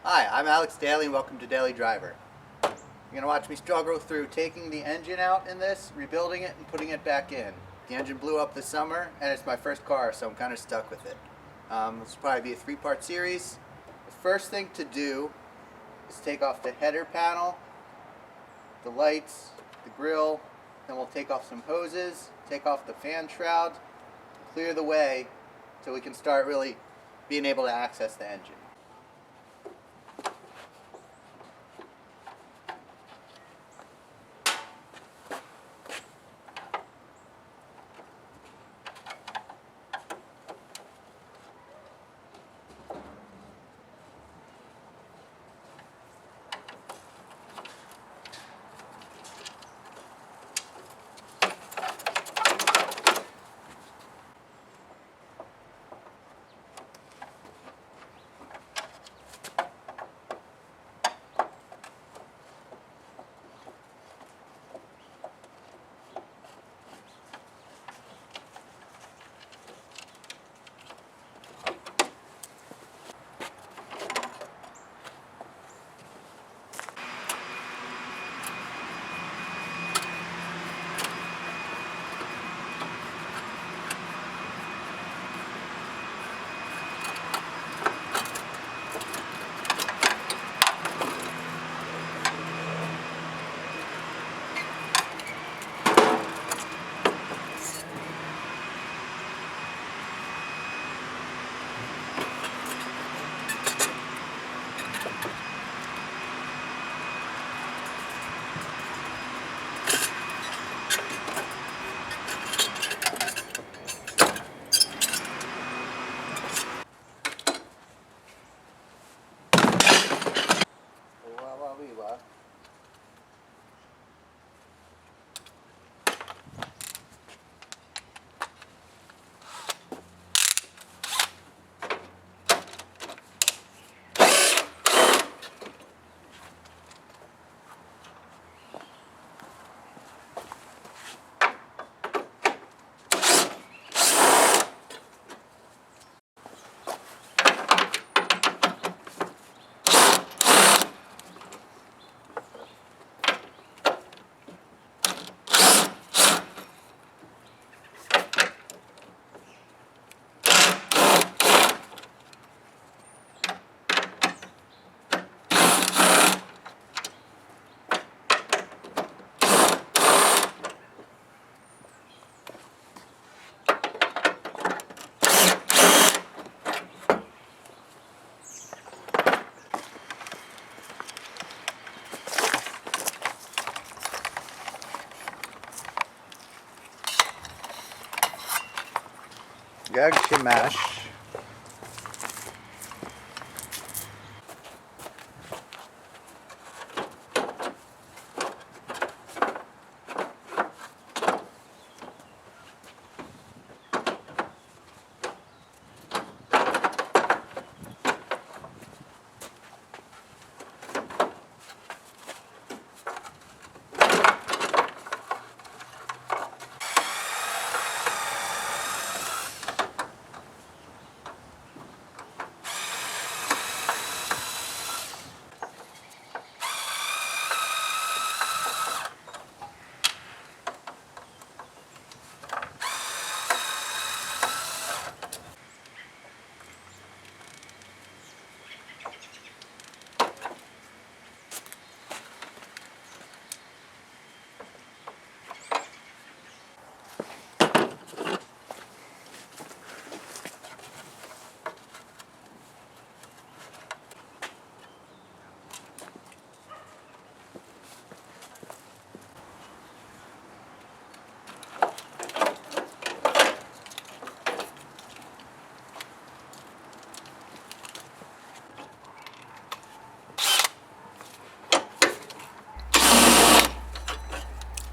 Hi, I'm Alex Daly and welcome to Daily Driver. You're going to watch me struggle through taking the engine out in this, rebuilding it, and putting it back in. The engine blew up this summer and it's my first car, so I'm kind of stuck with it. This will probably be a 3-part series. The first thing to do is take off the header panel, the lights, the grill, then we'll take off some hoses, take off the fan shroud, clear the way so we can start really being able to access the engine. Jak się masz?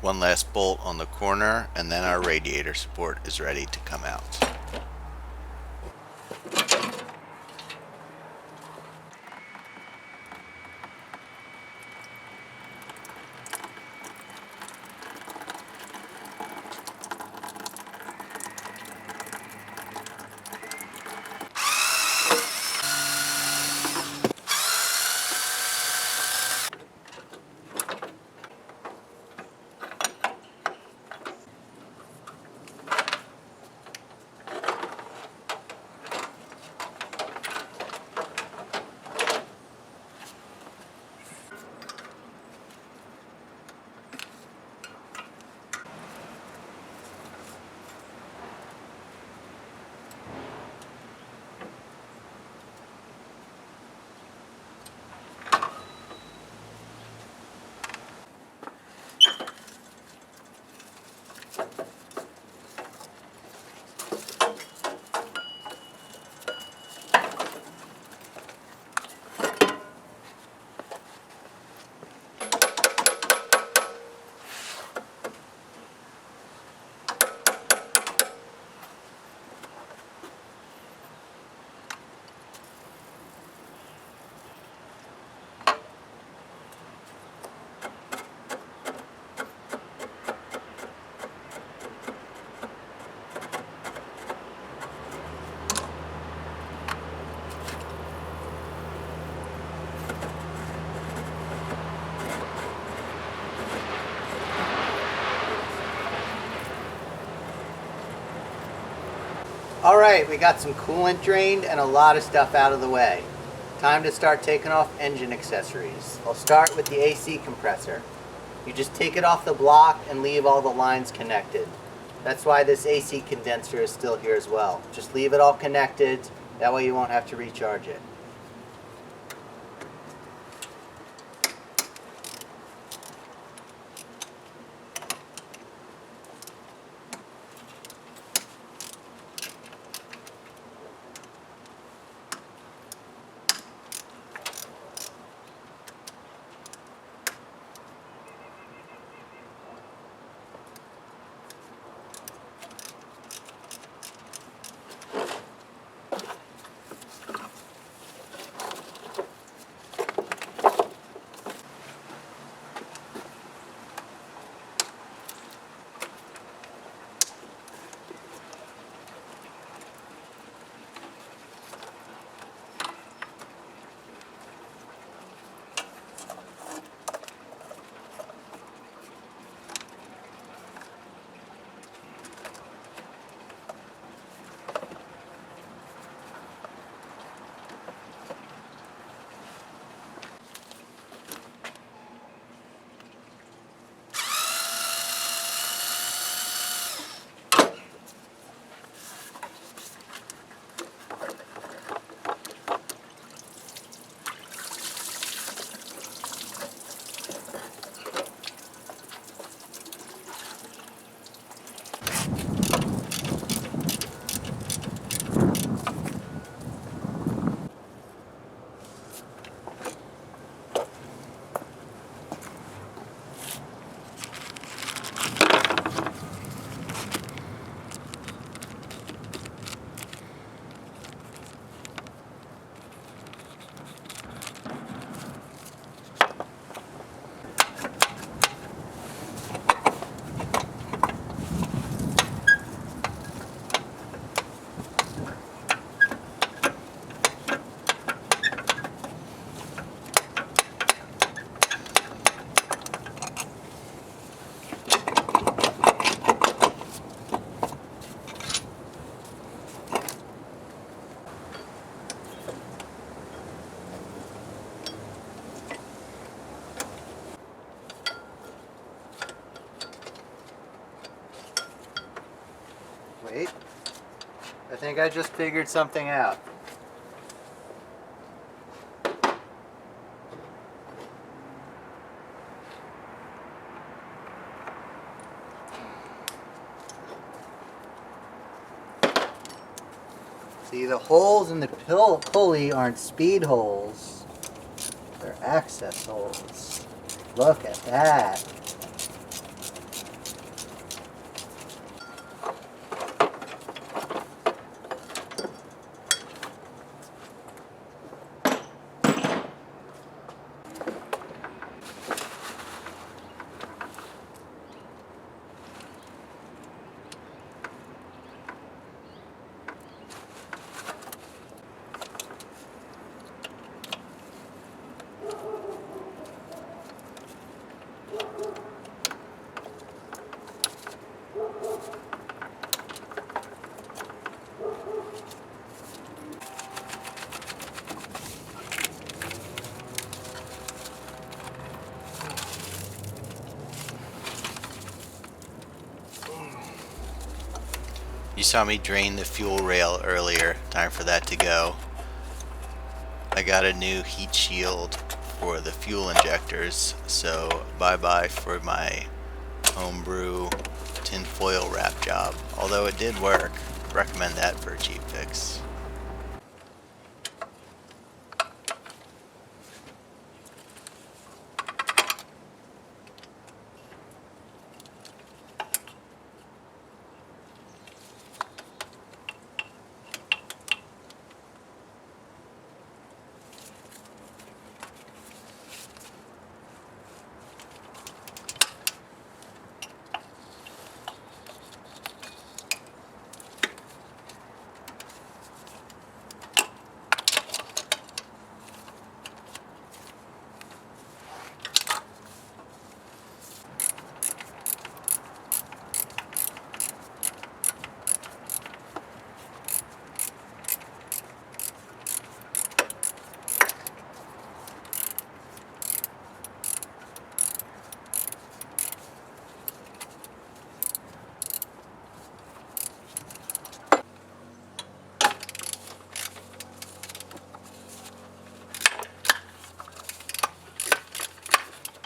One last bolt on the corner and then our radiator support is ready to come out. Alright, we got some coolant drained and a lot of stuff out of the way. Time to start taking off engine accessories. I'll start with the AC compressor. You just take it off the block and leave all the lines connected. That's why this AC condenser is still here as well. Just leave it all connected, that way you won't have to recharge it. Wait, I think I just figured something out. See, the holes in the pulley aren't speed holes, they're access holes. Look at that. You saw me drain the fuel rail earlier. Time for that to go. I got a new heat shield for the fuel injectors, so bye-bye for my homebrew tinfoil wrap job. Although it did work. Recommend that for a cheap fix.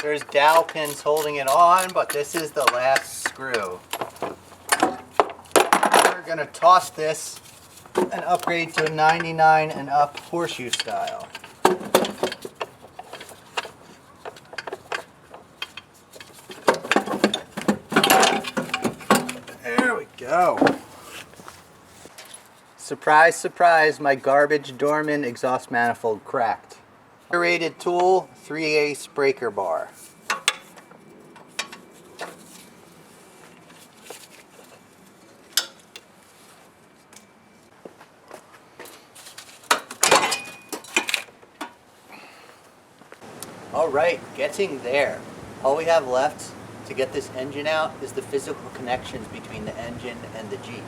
There's dowel pins holding it on, but this is the last screw. We're gonna toss this and upgrade to a 99 and up horseshoe style. There we go. Surprise, surprise, my garbage Dorman exhaust manifold cracked. Rated tool, 3/8 breaker bar. Alright, getting there. All we have left to get this engine out is the physical connections between the engine and the Jeep.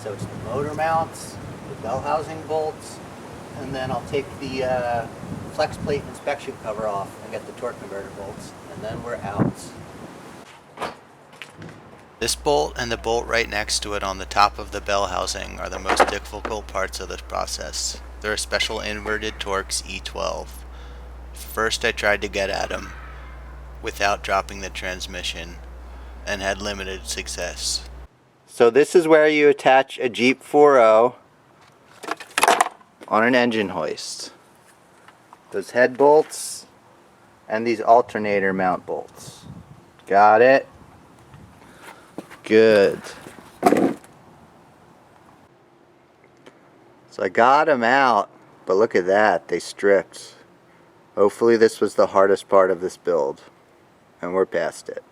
So it's the motor mounts, the bell housing bolts, and then I'll take the flex plate inspection cover off and get the torque converter bolts, and then we're out. This bolt and the bolt right next to it on the top of the bell housing are the most difficult parts of the process. They're special inverted Torx E12. First I tried to get at them without dropping the transmission and had limited success. So this is where you attach a Jeep 4.0 on an engine hoist. Those head bolts and these alternator mount bolts. Got it? Good. So I got them out, but look at that, they stripped. Hopefully this was the hardest part of this build, and we're past it.